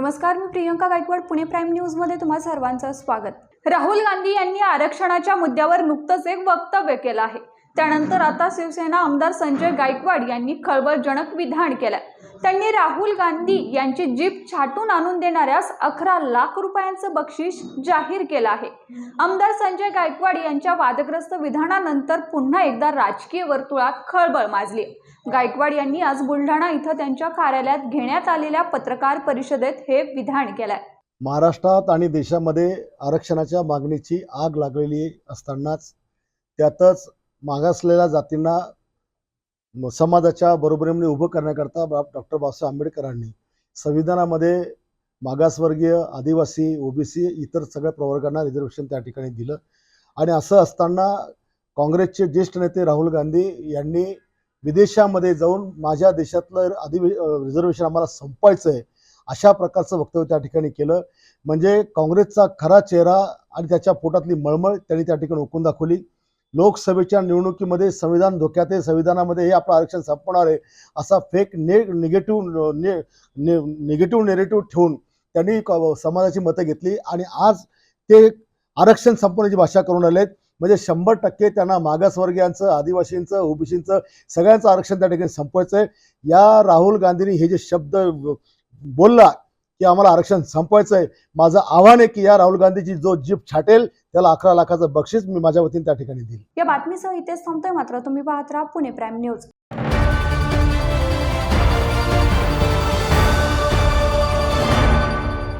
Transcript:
नमस्कार, मी Priyanka Gaikwad, Pune prime news मध्ये तुम्हा सर्वांचं स्वागत। राहुल गांधी यांनी आरक्षणाच्या मुद्द्यावर नुकतंच एक वक्तव्य केलं आहे। त्यानंतर आता शिवसेना आमदार संजय गायकवाड यांनी खळबळजनक विधान केलं। त्यांनी राहुल गांधी यांची जीप छाटून आणून देणाऱ्यास 11 लाख रुपयांचं बक्षीस जाहीर केलं आहे। आमदार संजय गायकवाड यांच्या वादग्रस्त विधानानंतर पुन्हा एकदा राजकीय वर्तुळात खळबळ माजली। गायकवाड यांनी आज बुलढाणा इथं त्यांच्या कार्यालयात घेण्यात आलेल्या पत्रकार परिषदेत हे विधान केलंय। महाराष्ट्रात आणि देशामध्ये आरक्षणाच्या मागणीची आग लागलेली असतानाच त्यातच मागासलेल्या जातींना समाजाच्या बरोबरीने उभं करण्याकरता डॉक्टर बाबासाहेब आंबेडकरांनी संविधानामध्ये मागासवर्गीय, आदिवासी, ओबीसी इतर सगळ्या प्रवर्गांना रिझर्वेशन त्या ठिकाणी दिलं। आणि असं असताना काँग्रेसचे ज्येष्ठ नेते राहुल गांधी यांनी विदेशामध्ये जाऊन माझ्या देशातलं रिझर्वेशन आम्हाला संपवायचं आहे अशा प्रकारचं वक्तव्य त्या ठिकाणी केलं। म्हणजे काँग्रेसचा खरा चेहरा आणि त्याच्या पोटातली मळमळ त्यांनी त्या ठिकाणी ओकून दाखवली। लोकसभेच्या निवडणुकीमध्ये संविधान धोक्यात आहे, संविधानामध्ये हे आपलं आरक्षण संपवणार आहे असा फेक निगेटिव्ह नेरेटिव्ह ठेवून त्यांनी समाजाची मतं घेतली आणि आज ते आरक्षण संपवण्याची भाषा करून आलेत। म्हणजे 100% त्यांना मागासवर्गीयांचं, आदिवासींचं, ओबीसींचं सगळ्यांचं आरक्षण त्या ठिकाणी संपवायचं आहे। या राहुल गांधींनी हे जे शब्द बोलला की आम्हाला आरक्षण संपवायचं आहे, माझं आव्हान आहे की या राहुल गांधीची जो जीप छाटेल त्याला 11 लाखाचं बक्षीस मी माझ्या वतीने त्या ठिकाणी देईल। या बातमीसह इथेच थांबतोय, मात्र तुम्ही पाहत राहा पुणे प्राईम न्यूज।